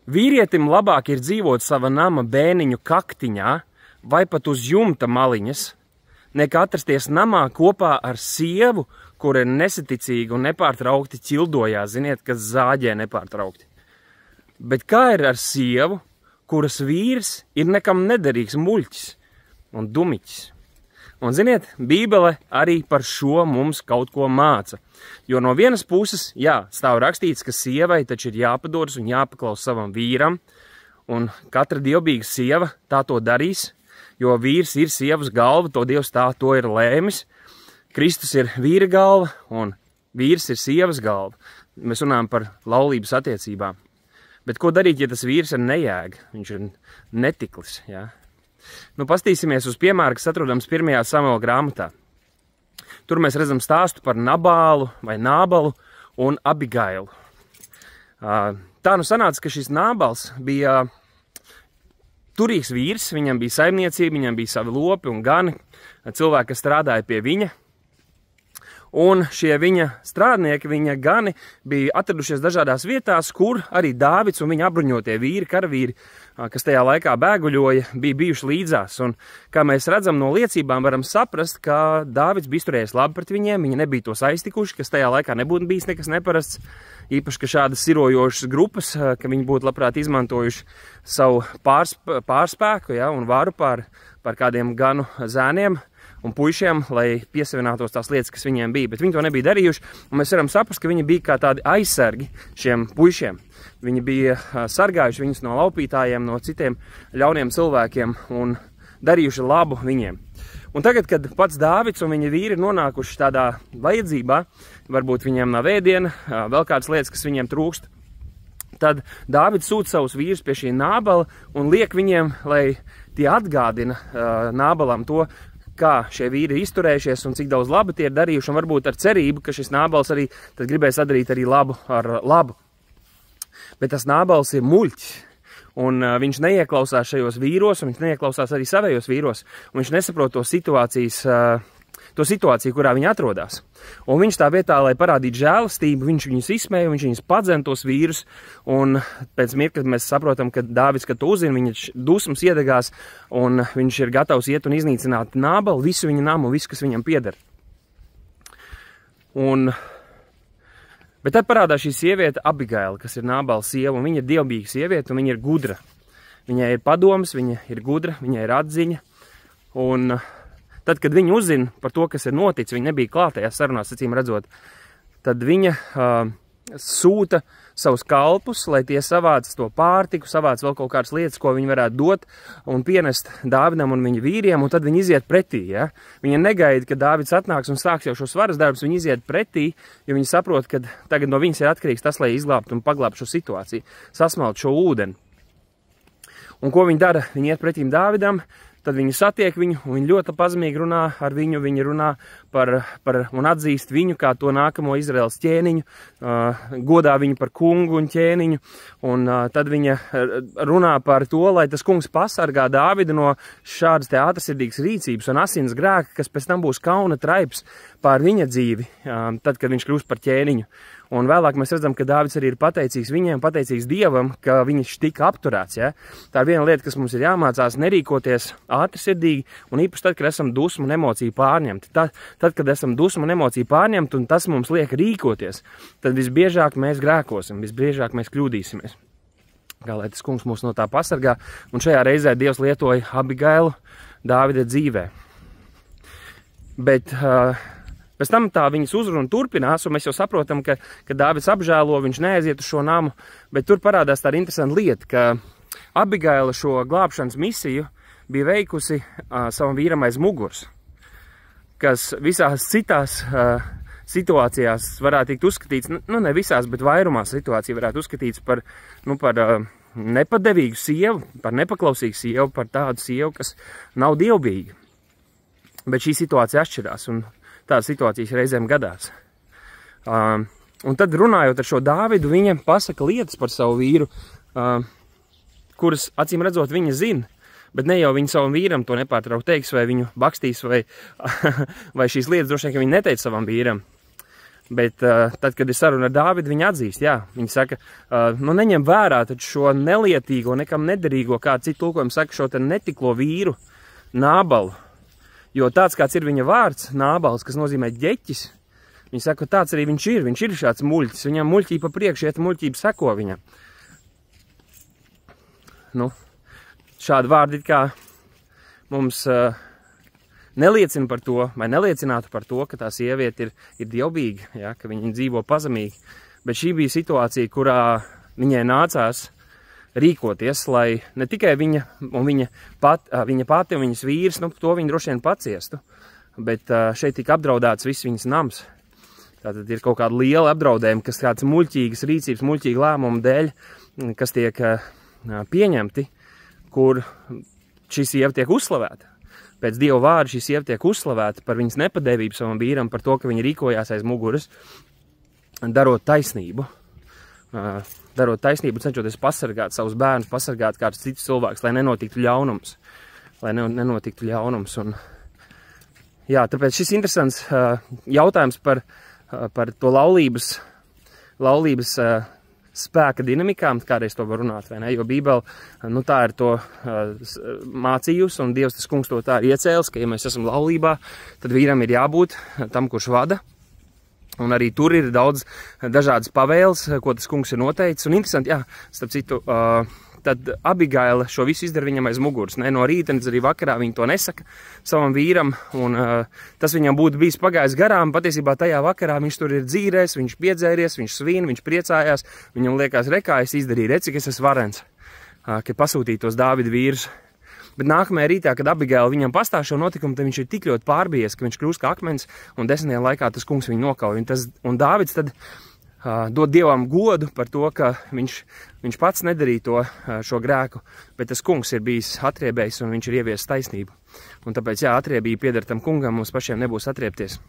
Vīrietim labāk ir dzīvot sava nama bēniņu kaktiņā vai pat uz jumta maliņas, nekā atrasties namā kopā ar sievu, kur ir nesaticīga un nepārtraukti ķildojās, ziniet, kas zāģē nepārtraukti. Bet kā ir ar sievu, kuras vīrs ir nekam nederīgs muļķis un dumiķis? Un, ziniet, Bībele arī par šo mums kaut ko māca. Jo no vienas puses, jā, stāv rakstīts, ka sievai taču ir jāpadodas un jāpaklaus savam vīram, un katra dievbīga sieva tā to darīs, jo vīrs ir sievas galva, to Dievs tā to ir lēmis. Kristus ir vīra galva, un vīrs ir sievas galva. Mēs runājam par laulības attiecībām. Bet ko darīt, ja tas vīrs ir nejēga? Viņš ir netiklis, jā. Nu, pastīsimies uz piemēru, kas atrodams 1. Samuela grāmatā. Tur mēs redzam stāstu par Nabālu vai Nābalu un Abigailu. Tā nu sanāca, ka šis Nābals bija turīgs vīrs, viņam bija saimniecība, viņam bija savi lopi un gani, cilvēki, kas strādāja pie viņa. Un šie viņa strādnieki, viņa gani bija atradušies dažādās vietās, kur arī Dāvids un viņa apbruņotie vīri, karavīri, kas tajā laikā bēguļoja, bija bijuši līdzās. Un, kā mēs redzam no liecībām, varam saprast, ka Dāvids bija izturējies labi pret viņiem, viņi nebija tos aiztikuši, kas tajā laikā nebūtu bijis nekas neparasts. Īpaši, ka šādas sirojošas grupas, ka viņi būtu labprāt izmantojuši savu pārspēku, ja, un varu pār kādiem ganu zēniem un puišiem, lai piesavinātos tās lietas, kas viņiem bija. Bet viņi to nebija darījuši, un mēs varam saprast, ka viņi bija kā tādi aizsargi šiem puišiem. Viņi bija sargājuši viņus no laupītājiem, no citiem ļauniem cilvēkiem un darījuši labu viņiem. Un tagad, kad pats Dāvids un viņa vīri ir nonākuši tādā vajadzībā, varbūt viņiem nav ēdiena, vēl kādas lietas, kas viņiem trūkst, tad Dāvids sūta savus vīrus pie šī Nābala un liek viņiem, lai tie atgādina Nābalam to, kā šie vīri ir izturējušies un cik daudz labi tie ir darījuši, un varbūt ar cerību, ka šis Nābals arī tad gribēs atdarīt arī labu ar labu. Bet tas Nābals ir muļķis, un viņš neieklausās šajos vīros, un viņš neieklausās arī savējos vīros, un viņš nesaprot to situāciju, kurā viņi atrodas. Un viņš tā vietā, lai parādītu žēlastību, viņš viņus izsmēja, viņš viņus padzen tos vīrus, un pēc mirkļa mēs saprotam, ka Dāvids, kad to uzzina, viņa dusmas iedegās, un viņš ir gatavs iet un iznīcināt Nābalu, visu viņa namu, visu, kas viņam pieder. Bet tad parādās šī sieviete Abigaila, kas ir Nābala sieva, un viņa ir dievbīga sieviete, un viņa ir gudra. Viņai ir padoms, viņa ir gudra, viņai ir atziņa, un tad, kad viņa uzzina par to, kas ir noticis, viņa nebija klātajās sarunās, acīm redzot, tad viņa sūta savus kalpus, lai tie savāc to pārtiku, savāc vēl kaut kādas lietas, ko viņi varētu dot un pienest Dāvidam un viņa vīriem, un tad viņi iziet pretī. Ja? Viņa negaida, ka Dāvids atnāks un sāks jau šos varas darbus, viņi iziet pretī, jo viņi saprot, ka tagad no viņas ir atkarīgs tas, lai izglābtu un paglābtu šo situāciju, sasmelt šo ūdeni. Un ko viņi dara? Viņi iet pretīm Dāvidam, tad viņi satiek viņu, un viņi ļoti pazemīgi runā ar viņu, viņi runā un atzīst viņu kā to nākamo Izraēlas ķēniņu, godā viņu par kungu un ķēniņu, un tad viņa runā par to, lai tas kungs pasargā Dāvidu no šādas te ātrasirdīgas rīcības un asins grēka, kas pēc tam būs kauna traips pār viņa dzīvi, tad, kad viņš kļūst par ķēniņu. Un vēlāk mēs redzam, ka Dāvids arī ir pateicīgs viņiem, pateicīgs Dievam, ka viņš tika apturēts. Ja? Tā ir viena lieta, kas mums ir jāmācās nerīkoties ātrsirdīgi, un īpaši tad, kad esam dusmu un emociju pārņemti. Tad, kad esam dusmu un emociju pārņemti, un tas mums liek rīkoties, tad visbiežāk mēs grēkosim, visbiežāk mēs kļūdīsimies. Kā lai tas kungs mūs no tā pasargā, un šajā reizē Dievs lietoja Abigailu Dāvida dzīvē. Bet pēc tam tā viņas uzruna turpinās, un mēs jau saprotam, ka Dāvids apžēlo, viņš neaiziet uz šo namu, bet tur parādās tāda interesanta lieta, ka Abigaila šo glābšanas misiju bija veikusi savam vīram aiz muguras, kas visās citās situācijās varētu tikt uzskatīts, nu ne visās, bet vairumā situācija varētu uzskatīts par nepadevīgu sievu, par nepaklausīgu sievu, par tādu sievu, kas nav dievbīga. Bet šī situācija atšķirās, un tādas situācijas reizēm gadās. Un tad runājot ar šo Dāvidu, viņa pasaka lietas par savu vīru, kuras, acīm redzot, viņa zina, bet ne jau viņa savam vīram to nepārtraukt teiks, vai viņu bakstīs, vai šīs lietas droši vien, ka viņa neteica savam vīram. Bet tad, kad ir saruna ar Dāvidu, viņa atzīst, jā, viņa saka, nu neņem vērā taču šo nelietīgo, nekam nederīgo, kā citu tulkojumu saka, šo te netiklo vīru Nābalu. Jo tāds, kāds ir viņa vārds, Nābals, kas nozīmē ģeķis, viņa saka, tāds arī viņš ir šāds muļķis, viņam muļķība priekš iet, muļķība seko viņam. Nu, šādi vārdi kā mums neliecina par to, vai neliecinātu par to, ka tā sieviete ir dievbīga, ja, ka viņa dzīvo pazemīgi. Bet šī bija situācija, kurā viņai nācās rīkoties, lai ne tikai viņa pati un viņas vīrs, nu, to viņa droši vien paciestu, bet šeit tika apdraudēts viss viņas nams. Tātad ir kaut kāda liela apdraudējuma, kas kāds muļķīgas rīcības, muļķīga lēmuma dēļ, kas tiek pieņemti, kur šī sieva tiek uzslavēta. Pēc Dieva vārda šī sieva tiek uzslavēta par viņas nepadevību savam vīram, par to, ka viņa rīkojās aiz muguras, darot taisnību, cenšoties pasargāt savus bērnus, pasargāt kādus citus cilvēkus, lai nenotiktu ļaunums. Un, jā, tāpēc šis interesants jautājums par to laulības spēka dinamikām, kādreiz to var runāt, vai ne? Jo Bībele, nu tā ir to mācījusi, un Dievs tas kungs to tā ir iecēlis, ka ja mēs esam laulībā, tad vīram ir jābūt tam, kurš vada. Un arī tur ir daudz dažādas pavēles, ko tas kungs ir noteicis. Un interesanti, jā, starp citu, tad Abigaila šo visu izdara viņam aiz muguras. Ne? No rīta līdz arī vakarā viņa to nesaka savam vīram, un tas viņam būtu bijis pagājis garām. Patiesībā tajā vakarā viņš tur ir dzīrēs, viņš piedzēries, viņš svin, viņš priecājās. Viņam liekas, rekā, es izdarīju, redz, cik es esmu varens, ka pasūtīju tos Dāvida vīrus. Bet nākamajā rītā, kad Abigaila viņam pastāv šo notikumu, tad viņš ir tik ļoti pārbijies, ka viņš kļūst kā akmens, un 10. laikā tas kungs viņu nokauj. Un Dāvids tad dod Dievam godu par to, ka viņš pats nedarīja šo grēku, bet tas kungs ir bijis atriebējis, un viņš ir ieviesis taisnību. Un tāpēc, jā, atriebība pieder tam kungam, mums pašiem nebūs atriebties.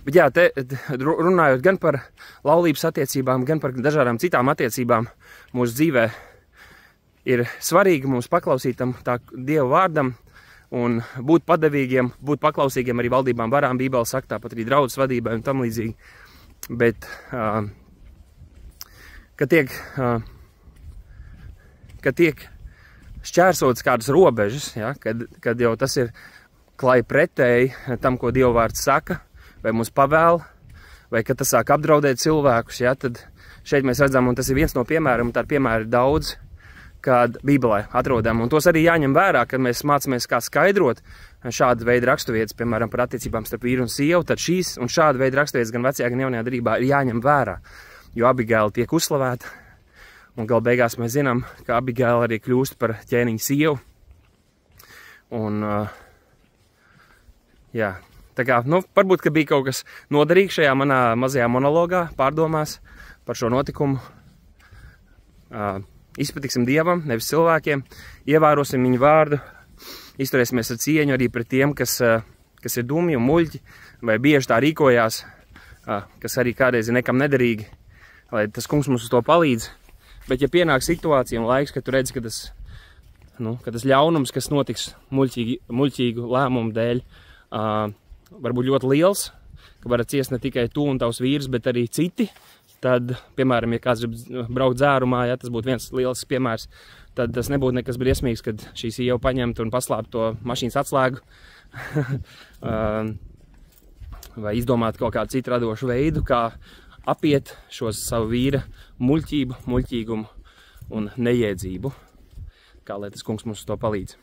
Bet jā, te runājot gan par laulības attiecībām, gan par dažādām citām attiecībām mūsu dzīvē, ir svarīgi mums paklausīt tam tā Dieva vārdam un būt padevīgiem, būt paklausīgiem arī valdībām varām. Bībele saka, tāpat arī draudzes vadībai un tam līdzīgi. Bet, kad tiek šķērsotas kādas robežas, ja, kad jau tas ir klāji pretēji tam, ko Dieva vārds saka, vai mums pavēl, vai kad tas sāk apdraudēt cilvēkus, ja, tad šeit mēs redzam, un tas ir viens no piemēriem, tādi piemēri ir daudz, kad Bībelē atrodam. Un tos arī jāņem vērā, kad mēs mācāmies, kā skaidrot šādu veidu raksturvietas, piemēram, par attiecībām starp vīru un sievu, tad šīs un šāda veida raksturvietas gan vecajā, gan jaunajā darbā ir jāņem vērā, jo Abigaila tiek uzslavēta, un gal beigās mēs zinām, ka Abigaila arī kļūst par ķēniņa sievu. Un, jā, tā kā, nu, varbūt, ka bija kaut kas noderīgs šajā manā mazajā monologā, pārdomās par šo notikumu. Izpatiksim Dievam, nevis cilvēkiem, ievērosim viņu vārdu, izturēsimies ar cieņu arī pret tiem, kas ir dumi un muļķi, vai bieži tā rīkojās, kas arī kādreiz ir nekam nederīgi, lai tas kungs mums uz to palīdz. Bet ja pienāk situācija un laiks, kad tu redzi, ka tas ļaunums, kas notiks muļķīgu lēmumu dēļ, varbūt ļoti liels, ka varat ciest ne tikai tu un tavs vīrs, bet arī citi, tad, piemēram, ja kāds grib braukt dzērumā, ja tas būtu viens liels piemērs, tad tas nebūtu nekas briesmīgs, kad šī sieva paņemtu un paslēptu to mašīnas atslēgu vai izdomāt kaut kādu citu radošu veidu, kā apiet šo savu vīra muļķību, muļķīgumu un neiedzību, kā lai tas kungs mums to palīdz.